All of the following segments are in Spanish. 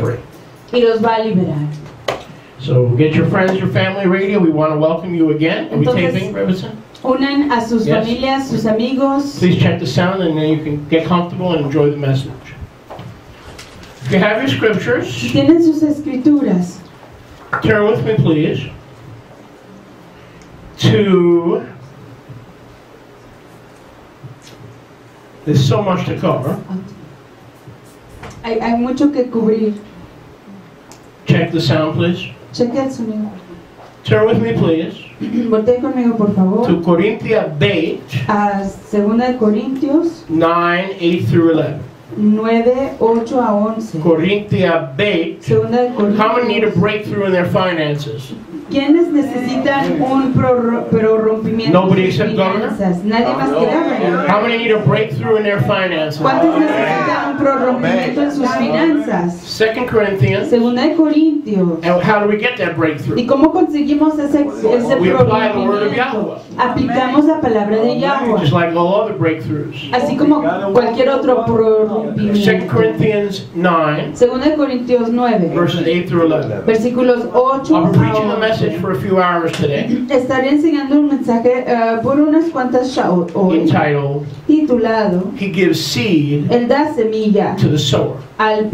free. Y los va a liberar. So get your friends, your family radio. We want to welcome you again. Are we Entonces, taping, Robinson? Unan a sus Yes. familias, sus amigos. Please check the sound and then you can get comfortable and enjoy the message. If you have your Si scriptures, tienen sus escrituras, turn with me please to, there's so much to cover. hay mucho que cubrir. Check the sound please. Cheque el sonido. Turn with me please Voltee conmigo, por favor, to Corinthians 8, a 2 de Corintios 9, 8 through 11. 9, 8 a 11. Corinthians 8. 2 de How many need a Corintios. breakthrough in their finances? ¿Quiénes necesitan un prorrompimiento Nobody en sus except governor? finanzas? Nadie más que governor. How many need a breakthrough in their finances? ¿Cuántos necesitan un prorrompimiento en sus finanzas? 2 Corinthians. 2 de Corintios. And how do we get that ¿Y breakthrough? cómo conseguimos ese We apply the word of prorrompimiento? Yahweh. Aplicamos la palabra de Yahweh, Just like all other breakthroughs. así como cualquier otro 2 prorrompimiento. Corinthians 9, 2 de Corintios 9, verses 8 through 11. versículos 8 I'll be preaching a a message 11. for a few hours today, Estaré enseñando un mensaje por unas cuantas hoy, entitled, titulado He Gives Seed Él da semilla to the Sower. al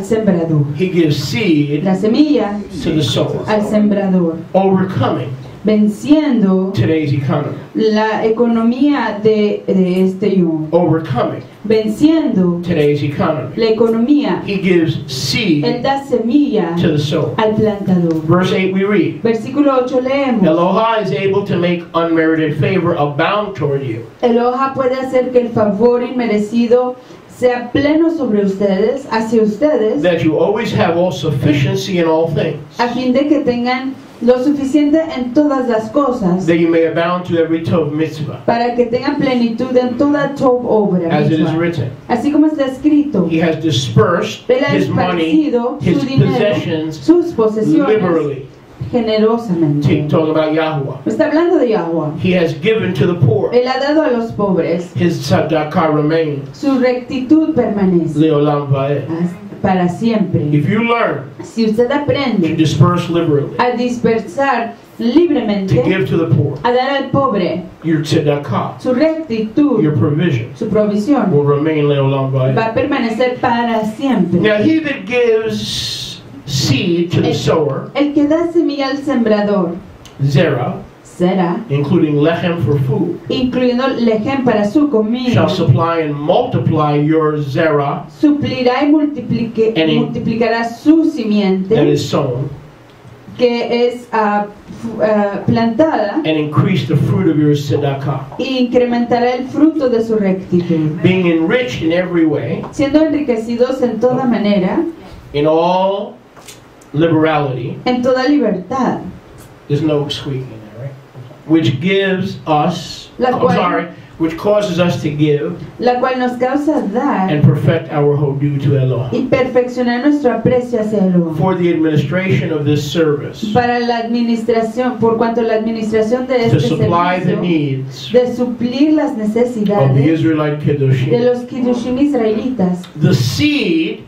sembrador. He gives seed La semilla to the sower. al sembrador, Overcoming venciendo today's economy. la economía de este mundo, Overcoming venciendo today's economy. la economía. He gives Él seed da semilla to the sower. al plantador. Verse 8 we read, Versículo 8 leemos: Eloha is able to make unmerited favor abound toward you, Eloha puede hacer que el favor inmerecido sea pleno sobre ustedes, hacia ustedes, that you always have all sufficiency in all things, a fin de que tengan lo suficiente en todas las cosas, that you may abound to every tov mitzvah. para que tengan plenitud en toda tov obra. As it is misma. written, Así como está escrito, He has dispersed Él ha His money, esparcido His su dinero, possessions sus posesiones, liberally. generosamente. Talking about Yahweh. Está hablando de Yahweh. He has given to the poor. Él ha dado a los pobres. His tzedakah remains. Su rectitud permanece Leolam va'ed. para siempre. If you learn Si usted to aprende disperse liberally, a dispersar to libremente, give to the poor, a dar al pobre, your tzedakah, su rectitud, your provision, su provisión, will remain leolam va va'ed. a permanecer para siempre. Now he that gives seed to the sower, El que da semilla al sembrador, zera, será, including lechem for food, incluyendo lejem para su shall comida, supply and multiply your zera suplirá y multiplicará su that simiente, is sown, que es plantada, and increase the fruit of your tzedakah, e incrementará el fruto de su rectitud, being enriched in every way, siendo enriquecidos en toda manera, in all liberality. en toda libertad, There's no squeaking there, right? Which gives us, which causes us to give la cual nos causa dar and perfect our hodu to Elohim. y perfeccionar nuestro aprecio hacia Elohim. For the administration of this service, Para la administración, por cuanto la administración de to este supply the servicio, needs de suplir las of the necesidades Israelite de Kedoshim. los Kiddushim israelitas, The seed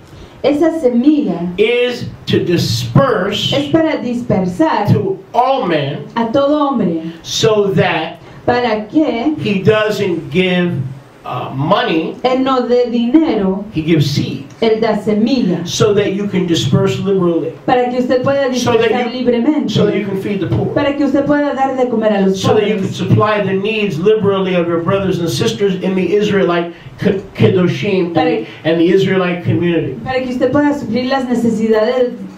esa semilla is to disperse es para dispersar to all men a todo hombre, so that para que he doesn't give money, él no dé dinero, he gives seed. él da semilla, So that you can disperse liberally, para que usted pueda So that dispersar libremente, so that you can feed the poor, para que usted pueda dar de comer a los so that you can pobres, supply the needs liberally of your brothers and sisters in the Israelite Kedoshim and the Israelite community. para que usted pueda suplir las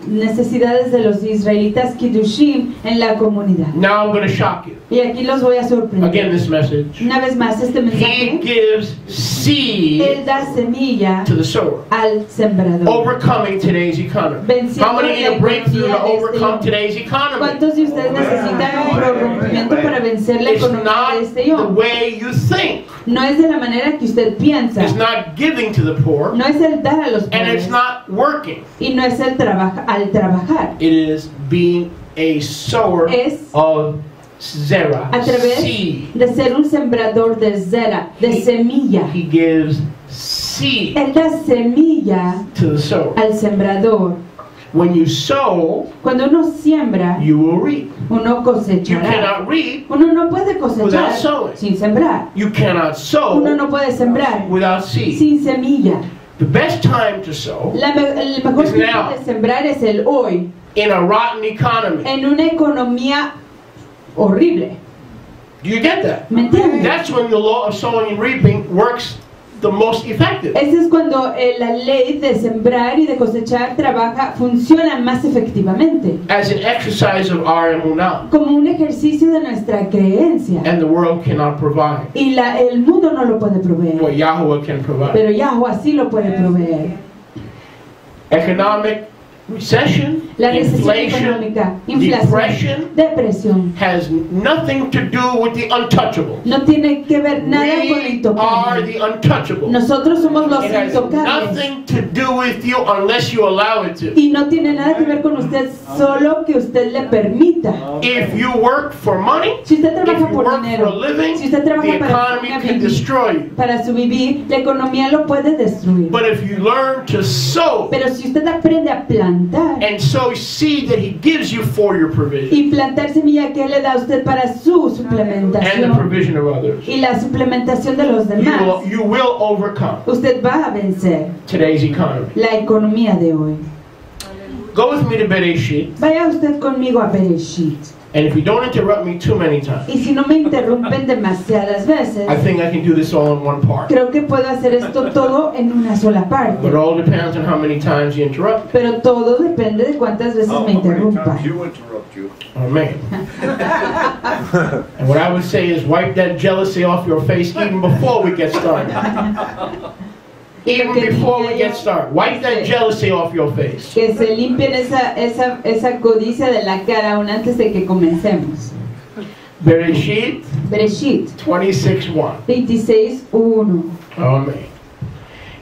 necesidades de los israelitas Kiddushim en la comunidad. Now I'm going to shock you. Y aquí los voy a sorprender. Again, this message. Una vez más, este He mensaje, gives seed Él da semilla to the sower. al sembrador. Overcoming today's economy. Venciendo How many need la a breakthrough economía to de este overcome mundo. today's economy? ¿Cuántos de ustedes necesitan un prorrompimiento para vencer la It's economía de not este the mundo? way you think. No es de la manera que usted piensa. It's not giving to the poor, No es el dar a los and it's pobres. not working. Y no es el al trabajar. It is being a sower Es of zera, a través seed. de ser un sembrador de zera, de semilla. He gives seed Él da semilla to the sower. al sembrador. When you sow, Cuando uno siembra, you will reap. uno You cosechará. cannot reap, Uno no puede Without cosechar sowing. sin sembrar. you cannot Uno sow no puede sembrar without seed. sin semilla. The best time to sow El mejor It's tiempo now. de sembrar es el hoy, in a rotten economy. en una economía horrible. Do you get that? ¿Me entiendes? That's when the law of sowing and reaping works the most effective. Ese es cuando la ley de sembrar y de cosechar funciona más efectivamente, As an exercise of our emunah. como un ejercicio de nuestra creencia. And the world cannot provide Y el mundo no lo puede proveer, what Yahweh can provide. pero Yahweh sí lo puede proveer. Economic recession, La recesión inflation, económica, depression inflación, depresión, has nothing to do with the untouchable. no tiene que ver nada con lo We are intocable. the untouchable. Nosotros somos los It has intocables. nothing to do with you unless you allow it to. Y no tiene nada que ver con usted, solo que usted le permita. If you work for money, Si usted if trabaja you por work for a dinero, living, si usted the trabaja economy can destroy you. para su vivir, la economía lo puede destruir. But if you learn to sow Pero si usted aprende a plantar and sow seed that He gives you for your provision y plantar semilla que Él le da a usted para su and the suplementación provision of others, y la suplementación de los demás, you will overcome usted va a vencer today's economy. la economía de hoy. Go with me to Bereshit, Vaya usted conmigo a Bereshit. and if you don't interrupt me too many times, Y si no me interrumpen demasiadas veces, I think I can do this all in one part. creo que puedo hacer esto todo en una sola But parte. it all depends on how many times you interrupt me. Pero todo depende de cuántas veces me interrumpa. You interrupt you. Amen. And what I would say is wipe that jealousy off your face even before we get started. Even before we get started. Wipe that jealousy off your face. Que se limpien esa codicia de la cara aún antes de que comencemos. Bereshit Bereshit 26:1. 26:1. Amen.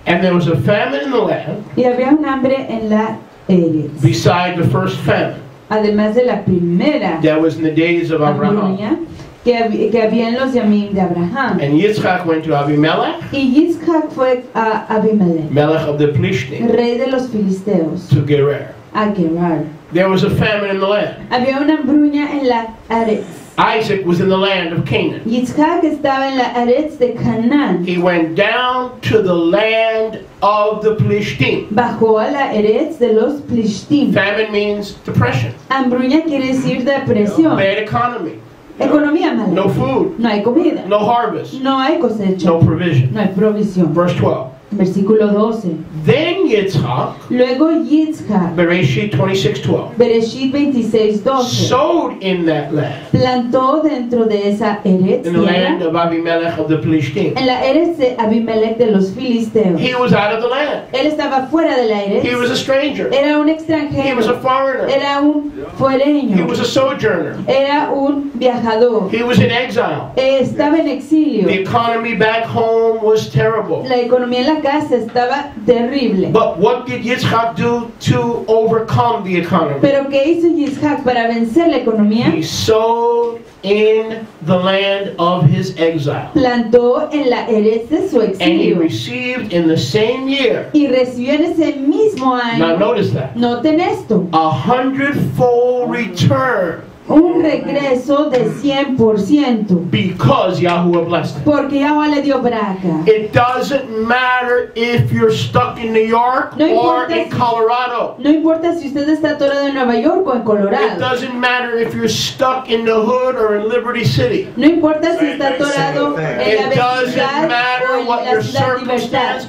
And there was a famine in the land Y había un hambre en la Eretz, beside the first famine además de la primera that was in the days of Abraham. hambruna que había en los yamim de Abraham. And Yitzchak went to Abimelech, Y Yitzhak fue a Abimelech, Melech of the Plishtim, rey de los filisteos, to Gerar. a Gerar. There was a famine in the land. Había una hambruña en la Eretz. Isaac was in the land of Canaan. Yitzhak estaba en la Eretz de Canaán. He went down to the land of the Plishtim. Bajó a la Eretz de los Plishtim. Famine means depression, Hambruña quiere decir depresión. bad economy, Economía mala. no food, No hay comida. no harvest, No hay cosecha. no provision. No hay provisión. Verse 12. Versículo 12. Then Yitzchak, Luego Yitzhak, Bereshit 26:12, Bereshit 26:12, sowed in that land, plantó dentro de esa Eretz, in the land tierra, of Abimelech of the Plishtim. en la Eretz de Abimelech de los filisteos. He was out of the land. Él estaba fuera de la He was Eretz. a stranger. Era un He was a extranjero. foreigner. Era un He fuereño. was a sojourner. Era un viajador. He was in exile. Estaba en exilio. The economy back home was terrible. La economía en la casa estaba terrible. But what did Yitzchak do to overcome the economy? Pero ¿qué hizo Yitzhak para vencer la economía? He sowed in the land of his exile. Plantó en la Eretz de su And he exilio received in the same year, y recibió en ese mismo now año, notice that, noten esto, 100-fold return un regreso de 100%, because Yahuwah blessed him. porque Yahweh le dio braca. It doesn't matter if you're stuck in New York No or importa in Colorado. No importa si usted está atorado en Nueva York o en It Colorado. doesn't matter if you're stuck in the hood or in Liberty City. No importa si está atorado en la It doesn't vecindad o matter en what la your ciudad Libertad. circumstance,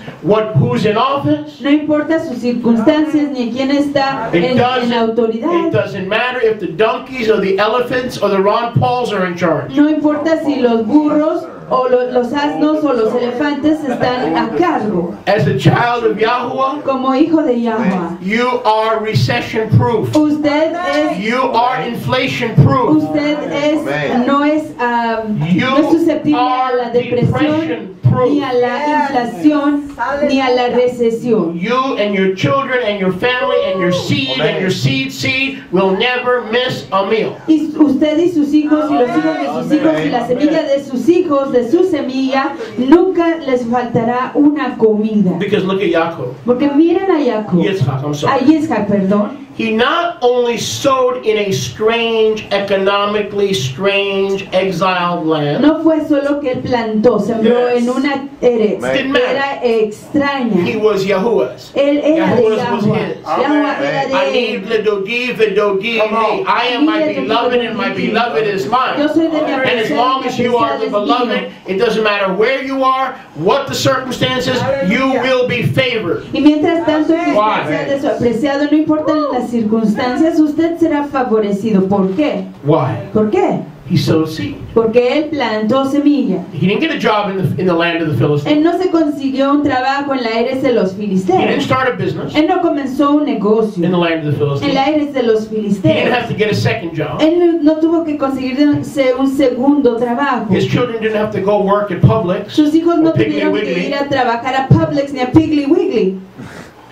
who's in office. No importa sus circunstancias ni quién está en la autoridad. It doesn't matter if the donkeys or the elephants or the Ron Pauls are in charge. No importa si los burros o los asnos o los elefantes están a cargo. As a child of Yahuwah, Como hijo de Yahweh, you are recession proof. usted es You are inflation proof. no es You susceptible a la are depresión depression proof. improve. ni a la inflación, ni a la recesión. You and your children and your family and your seed and your seed will never miss a meal. Y usted y sus hijos y los hijos de sus hijos y la semilla de sus hijos, de su semilla, nunca les faltará una comida. Because look at Jacob. Porque miren a Jacob, Yitzhak, I'm a sorry. Yitzhak, perdón. He not only sowed in a strange, economically strange, exiled land. No fue solo que él plantó, sembró en una Eretz, Didn't que era extraña. He was Yahuwah's. Él era de Yahuwah's was Yahweh. his. Yahweh era de Ani él. v'dodi v'dodi li. I am my beloved and my beloved is mine. Yo soy de mi And as long as you are the beloved, it doesn't matter where you are, what the circumstances, you will be favored. Y mientras tanto que Why? usted sea de su apreciado, no importa las circunstancias, usted será favorecido. ¿Por qué? Why? ¿Por qué? He sowed seed. Porque él plantó semilla. He didn't get a job in the land of the Philistines. Él no se consiguió un trabajo en la Eretz de los He didn't filisteos. start a business Él no comenzó un negocio in the land of the en Philistines. la Eretz de los He didn't have filisteos. to get a second job. Él no tuvo que conseguirse un segundo trabajo. His children didn't have to go work at Publix Sus hijos no or Piggly tuvieron que Wiggly. ir a trabajar a Publix ni a Piggly Wiggly.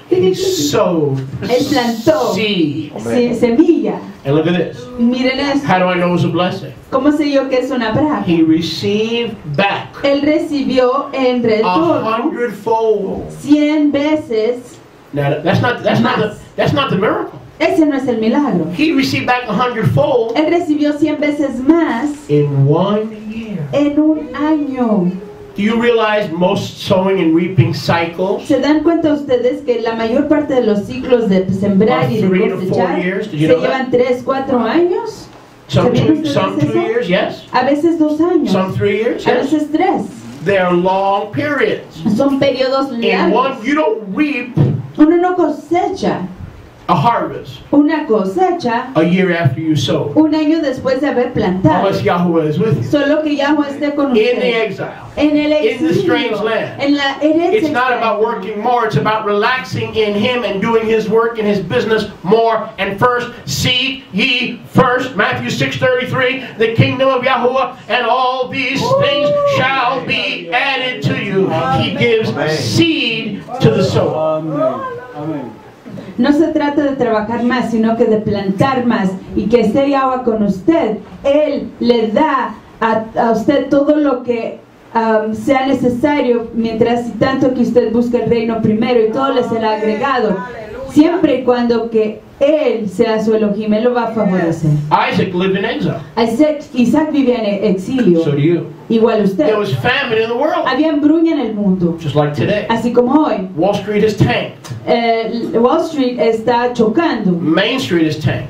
He sowed Él plantó seed. semilla. And look at this. Miren esto. How do I know it was a blessing? ¿Cómo sé yo que es una praga? He received back Él recibió en a retorno 100-fold. 100 veces. Now that's not the miracle. Ese no es el milagro. He received back 100-fold Él recibió 100 veces más in 1 year. en un año. Do you realize most sowing and reaping cycles ¿Se dan cuenta ustedes que la mayor parte de los ciclos de sembrar y de 3 to 4 cosechar years? se Did you know that? llevan 3, 4 años? Some ¿Sabían 2 ustedes eso? years, yes. A veces 2 años, Some 3 years, a yes. veces 3. They're long periods. Son periodos In largos. one, you don't reap Uno no cosecha a harvest una cosecha a year after you sow, un año después de haber plantado. unless Yahweh is with you. Solo que Yahweh esté con In the usted. exile. En el in the strange exilio, land. en la herencia It's not about extraña. working more, it's about relaxing in Him and doing His work and His business more. And first, seek ye first, Matthew 6:33, the kingdom of Yahuwah, and all these things shall be added to you. He gives seed to the sower. No se trata de trabajar más, sino que de plantar más y que esté Yahweh con usted. Él le da a usted todo lo que sea necesario, mientras y tanto que usted busque el reino primero, y todo le será agregado. Siempre y cuando que Él sea su Elohim, Él lo va a favorecer. Isaac lived in exile. Isaac vivía en exilio, So do you. igual usted. There was famine in the world, Había hambruna en el mundo, just like today. así como hoy. Wall Street is tanked. Wall Street está chocando. Main Street is tanked.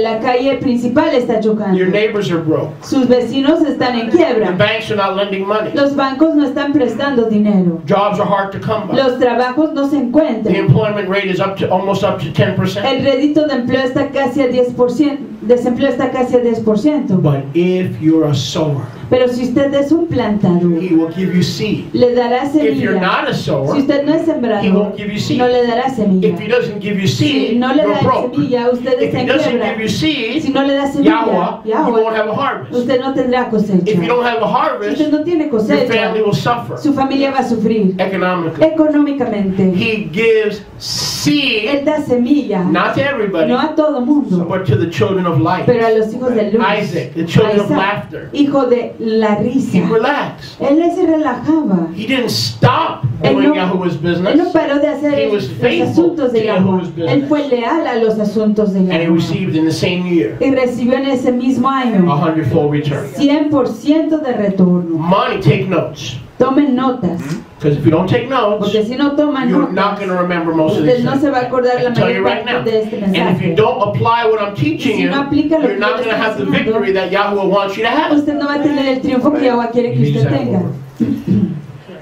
La calle principal está chocando. Your neighbors are broke. Sus vecinos están en The quiebra. banks are not lending money. Los bancos no están prestando dinero. Jobs are hard to come by. Los trabajos no se The encuentran. employment rate is almost up to 10%. El rédito de empleo está casi a 10%. Desempleo está casi a 10%. But if you're a sower, Pero si usted es un plantador, He will give you seed. le dará If you're semilla. not a Si sower, usted no es He sembrador, won't give you seed. no le dará semilla. If He doesn't give you Si seed, no le you're da broke. semilla, usted If está He en doesn't quiebra. give you Si seed, no le da semilla, you won't have a harvest. usted no tendrá cosecha. If you don't have a Si harvest, usted no tiene your cosecha, family will suffer su familia va a sufrir economically. económicamente. He gives seed, Él da semilla, not to everybody, no a todo mundo, but to the children of light. pero a los hijos de luz. Isaac, the children of Isaac, laughter. hijo de la He risa. relaxed. Él se relajaba. He didn't stop Él doing no- Yahweh's Él no business, paró de hacer He was los faithful asuntos de to Yahweh. Yahweh's business. Él fue leal a los asuntos de and he Yahweh. received in the same year Y recibió en ese mismo año 100-fold return. 100% de retorno. Money, take notes. Tomen notas, Because if you don't take notes, porque si no toman you're not notas, going to remember most of usted these no things. se va a acordar I la can tell you mayor right now. parte de este And if you mensaje. don't apply what I'm teaching Si you, no aplica lo you're que not yo going to estoy have the enseñando, victory that Yahweh wants you to have. Usted no va a tener el triunfo que Yahweh quiere que Use usted that tenga. word.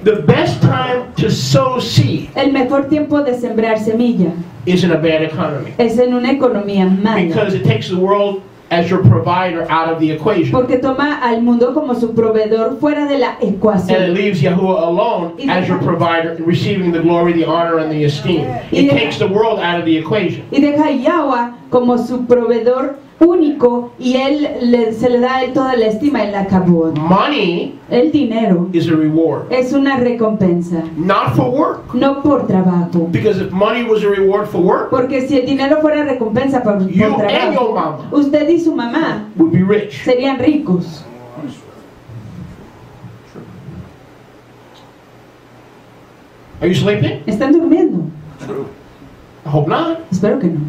The best time to sow seed El mejor tiempo de sembrar semilla is in a bad economy. es en una economía mala, Because it takes the world as your provider out of the equation. porque toma al mundo como su proveedor fuera de la And it ecuación. leaves Yahuwah alone as your provider, receiving the glory, the honor, and the esteem. It takes the world out of the equation. Y deja a Yahweh como su proveedor único y se le da a él toda la estima y la kabod. Money El dinero is a reward, es una recompensa, not for work. no por trabajo. Because if money was a reward for work, Porque si el dinero fuera recompensa por you and your trabajo, mama usted y su mamá would be rich. serían ricos. Are you sleeping? ¿Están durmiendo? I hope not. Espero que no.